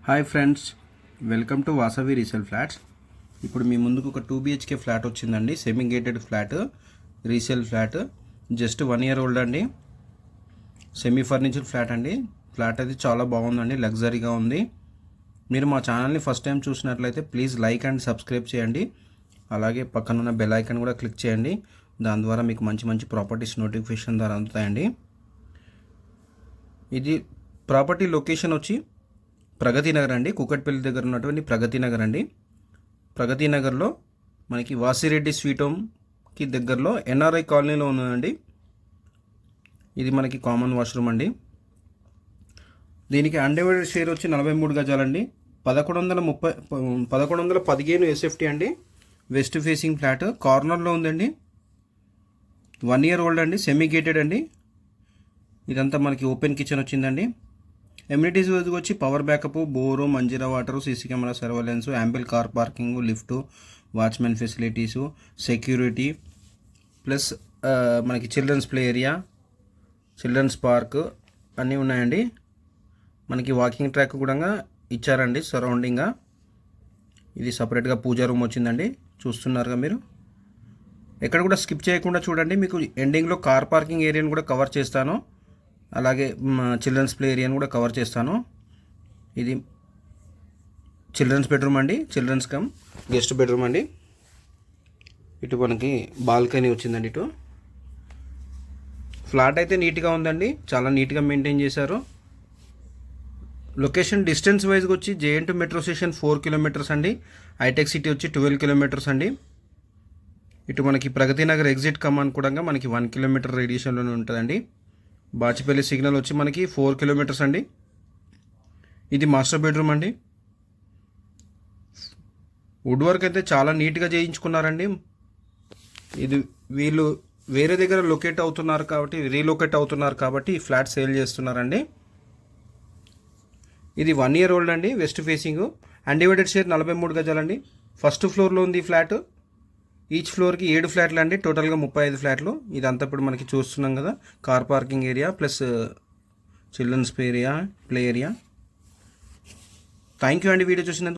Hi friends, welcome to Vasavi resale flats. ఇప్పుడు మీ ముందుకు ఒక 2 BHK ఫ్లాట్ వచ్చిందండి. Semi gated flat, resale flat, just 1 year old అండి. Semi furniture flat అండి. Flat అయితే చాలా బాగుందండి, లగ్జరీగా ఉంది. మీరు మా ఛానల్ని ఫస్ట్ టైం చూసినట్లయితే ప్లీజ్ లైక్ అండ్ సబ్స్క్రైబ్ చేయండి. అలాగే పక్కనున్న బెల్ ఐకాన్ కూడా క్లిక్ చేయండి. దాని ద్వారా మీకు మంచి మంచి ప్రాపర్టీస్ నోటిఫికేషన్ ద్వారా అందుతాయండి. ఇది ప్రాపర్టీ లొకేషన్ వచ్చి ప్రగతి నగర్ అండి. కూకట్పల్లి దగ్గర ఉన్నటువంటి ప్రగతి నగర్ అండి. ప్రగతి నగర్లో మనకి వాసిరెడ్డి స్వీట్ హోమ్కి దగ్గరలో ఎన్ఆర్ఐ కాలనీలో ఉన్నదండి. ఇది మనకి కామన్ వాష్రూమ్ అండి. దీనికి అన్డివైడెడ్ షేర్ వచ్చి 43 గజాలండి. 1115 SFT అండి. వెస్ట్ ఫేసింగ్ ఫ్లాట్, కార్నర్లో ఉందండి. 1 year ఓల్డ్ అండి. సెమీ గేటెడ్ అండి. ఇదంతా మనకి ఓపెన్ కిచెన్ వచ్చిందండి. ఎమ్యూనిటీస్ వచ్చి power backup, bore, Manjira water, CC camera surveillance, ample car parking, lift, watchman facilities, security, plus మనకి children's play area, children's park అన్నీ ఉన్నాయండి. మనకి వాకింగ్ ట్రాక్ కూడా ఇచ్చారండి సరౌండింగ్గా. ఇది సపరేట్గా పూజా రూమ్ వచ్చిందండి, చూస్తున్నారుగా మీరు. ఎక్కడ కూడా స్కిప్ చేయకుండా చూడండి. మీకు ఎండింగ్లో కార్ పార్కింగ్ ఏరియాని కూడా కవర్ చేస్తాను. అలాగే చిల్డ్రన్స్ ప్లే ఏరియాని కూడా కవర్ చేస్తాను. ఇది చిల్డ్రన్స్ బెడ్రూమ్ అండి, చిల్డ్రన్స్ కమ్ గెస్ట్ బెడ్రూమ్ అండి. ఇటు మనకి బాల్కనీ వచ్చిందండి. ఇటు ఫ్లాట్ అయితే నీట్గా ఉందండి, చాలా నీట్గా మెయింటైన్ చేశారు. లొకేషన్ డిస్టెన్స్ వైజ్గా వచ్చి JN2 మెట్రో స్టేషన్ 4 kilometers అండి. హైటెక్ సిటీ వచ్చి 12 kilometers అండి. ఇటు మనకి ప్రగతి నగర్ ఎగ్జిట్ కమాన్ కూడా మనకి 1 kilometer రేడియేషన్లోనే ఉంటుందండి. బాచిపల్లి సిగ్నల్ వచ్చి మనకి 4 kilometers అండి. ఇది మాస్టర్ బెడ్రూమ్ అండి. వుడ్ వర్క్ అయితే చాలా నీట్గా చేయించుకున్నారండి. ఇది వీళ్ళు వేరే దగ్గర రీలొకేట్ అవుతున్నారు కాబట్టి ఈ ఫ్లాట్ సేల్ చేస్తున్నారండి. ఇది 1 year ఓల్డ్ అండి. వెస్ట్ ఫేసింగ్, అన్డివైడెడ్ షేర్ 43 గజాలండి. ఫస్ట్ ఫ్లోర్లో ఉంది ఈ ఫ్లాట్. ఈచ్ ఫ్లోర్కి 7 ఫ్లాట్లు అండి, టోటల్గా 35 ఫ్లాట్లు. ఇదంతా ఇప్పుడు మనకి చూస్తున్నాం కదా, car parking area plus children's play area. Thank you అండి వీడియో చూసినందుకు.